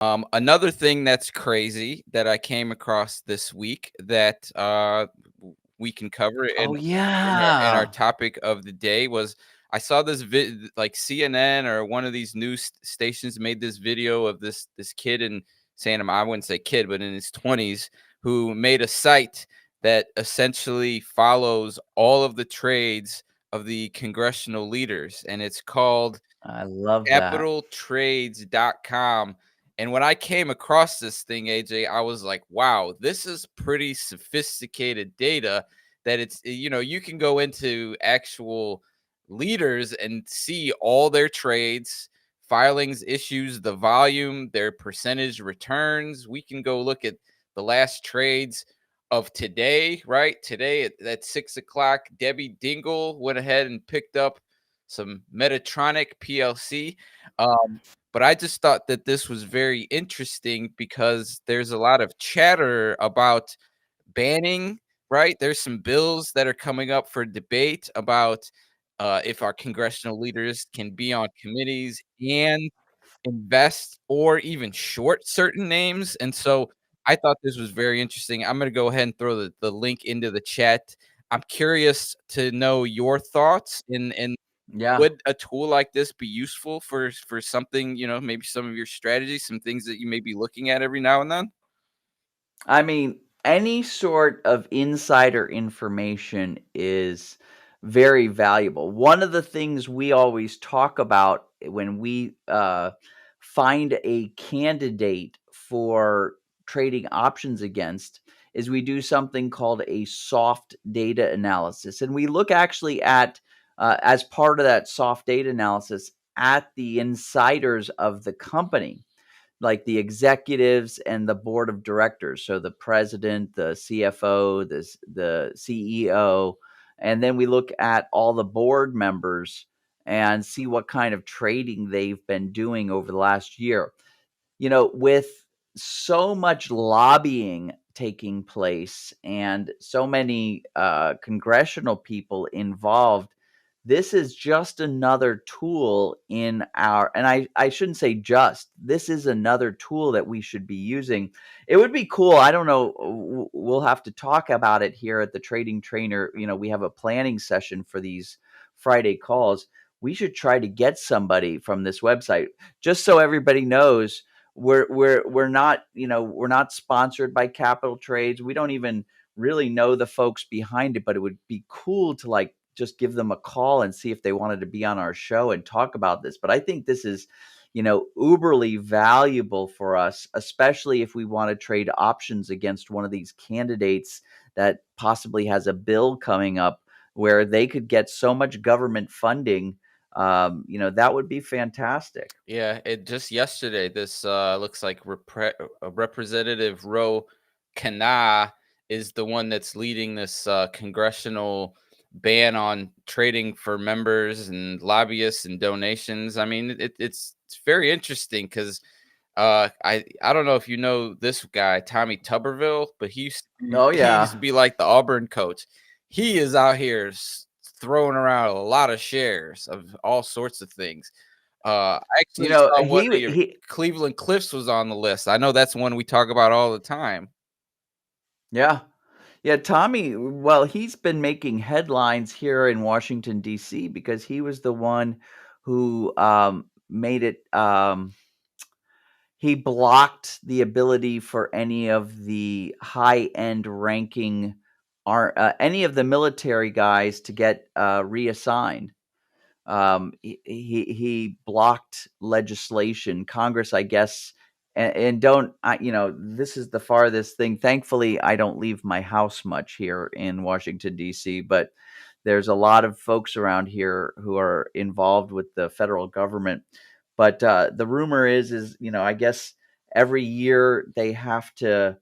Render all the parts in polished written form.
Another thing that's crazy that I came across this week that we can cover Oh, in our yeah. topic of the day was I saw this like CNN or one of these news stations made this video of this kid in Santa. I wouldn't say kid, but in his 20s, who made a site that essentially follows all of the trades of the congressional leaders, and it's called I love that. capitaltrades.com. And when I came across this thing, AJ, I was like, wow, this is pretty sophisticated data that you can go into actual leaders and see all their trades, filings, issues, the volume, their percentage returns. We can go look at the last trades of today, right? Today at 6 o'clock, Debbie Dingle went ahead and picked up some Metatronic PLC. But I just thought that this was very interesting because there's a lot of chatter about banning, right? There's some bills that are coming up for debate about if our congressional leaders can be on committees and invest or even short certain names. And so I thought this was very interesting. I'm going to go ahead and throw the link into the chat. I'm curious to know your thoughts in Yeah. would a tool like this be useful for something, maybe some of your strategies, some things that you may be looking at every now and then? I mean, any sort of insider information is very valuable. One of the things we always talk about when we find a candidate for trading options against is we do something called a soft data analysis. And we look actually at, as part of that soft data analysis, at the insiders of the company, like the executives and the board of directors. So the president, the CFO, the CEO, and then we look at all the board members and see what kind of trading they've been doing over the last year. With so much lobbying taking place and so many congressional people involved, this is just another tool in our, and I shouldn't say just, this is another tool that we should be using. It would be cool. I don't know. We'll have to talk about it here at the Trading Trainer. We have a planning session for these Friday calls. We should try to get somebody from this website, just so everybody knows we're not sponsored by Capital Trades. We don't even really know the folks behind it, but it would be cool to like just give them a call and see if they wanted to be on our show and talk about this. But I think this is, uberly valuable for us, especially if we want to trade options against one of these candidates that possibly has a bill coming up where they could get so much government funding. That would be fantastic. Yeah, it just yesterday, this looks like Representative Ro Khanna is the one that's leading this congressional ban on trading for members and lobbyists and donations. I mean, it's very interesting because I don't know if you know this guy, Tommy Tuberville, but he used to be, Oh, he used to yeah. be like the Auburn coach. He is out here throwing around a lot of shares of all sorts of things. I actually saw one of your He Cleveland Cliffs was on the list. I know that's one we talk about all the time. yeah. Yeah, Tommy, well, he's been making headlines here in Washington, D.C., because he was the one who, made it, he blocked the ability for any of the high-end ranking any of the military guys to get, reassigned. He blocked legislation. Congress, I guess, and don't this is the farthest thing. Thankfully, I don't leave my house much here in Washington D.C., but there's a lot of folks around here who are involved with the federal government. But the rumor is I guess every year they have to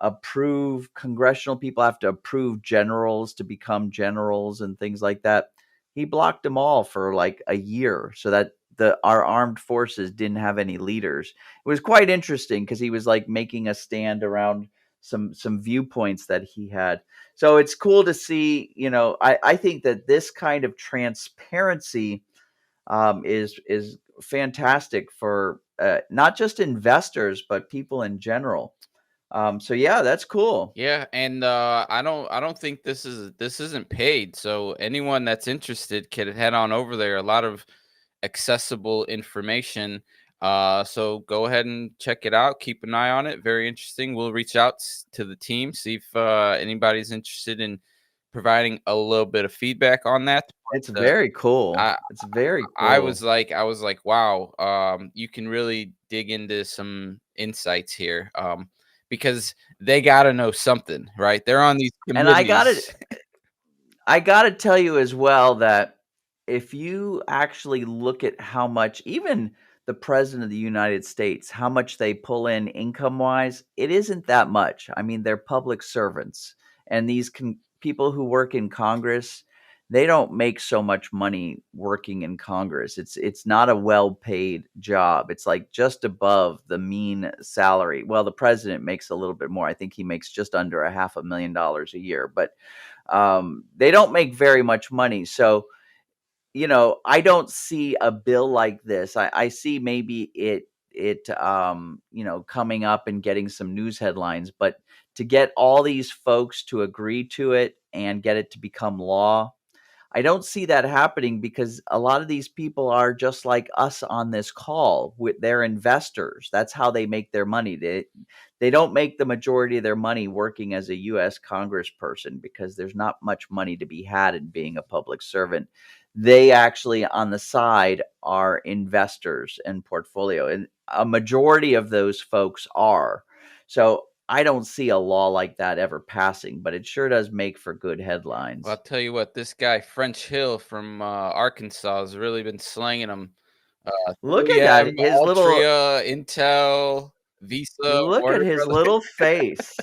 approve congressional people have to approve generals to become generals and things like that. He blocked them all for like a year so that our armed forces didn't have any leaders. It was quite interesting because he was like making a stand around some viewpoints that he had. So it's cool to see, I think that this kind of transparency is fantastic for not just investors but people in general. So yeah, that's cool. Yeah, and I don't think this isn't paid. So anyone that's interested can head on over there. A lot of accessible information. So go ahead and check it out. Keep an eye on it. Very interesting. We'll reach out to the team, see if anybody's interested in providing a little bit of feedback on that. It's But very cool. I It's very I was cool. like, wow, you can really dig into some insights here, because they got to know something, right? They're on these And committees. I gotta tell you as well that if you actually look at how much even the president of the United States, how much they pull in income-wise, it isn't that much. I mean, they're public servants, and these people who work in Congress, they don't make so much money working in Congress. It's not a well-paid job. It's like just above the mean salary. Well, the president makes a little bit more. I think he makes just under a half a million dollars a year, but they don't make very much money. So, I don't see a bill like this. I see maybe it coming up and getting some news headlines, but to get all these folks to agree to it and get it to become law, I don't see that happening because a lot of these people are just like us on this call with their investors. That's how they make their money. They don't make the majority of their money working as a US congressperson because there's not much money to be had in being a public servant. They actually on the side are investors and portfolio, and a majority of those folks are. So I don't see a law like that ever passing, but it sure does make for good Well, I'll headlines. tell you what, this guy French Hill from Arkansas has really been slanging them. Look at 3M, that, his little Altria, Intel, Visa, look at Warner his Brothers. little face.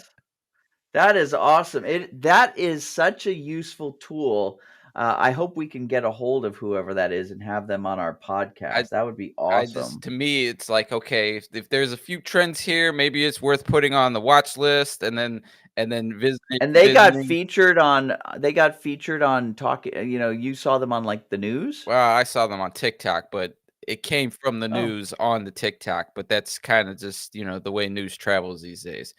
That is awesome. That is such a useful tool. I hope we can get a hold of whoever that is and have them on our I podcast. That would be I just awesome. to me, it's like, okay, if there's a few trends here, maybe it's worth putting on the watch list and then And visiting. they got featured on talking, you saw them on, like, the news? Well, I saw them on TikTok, but it came from the Oh. news on the TikTok, but that's kinda just, the way news travels these days.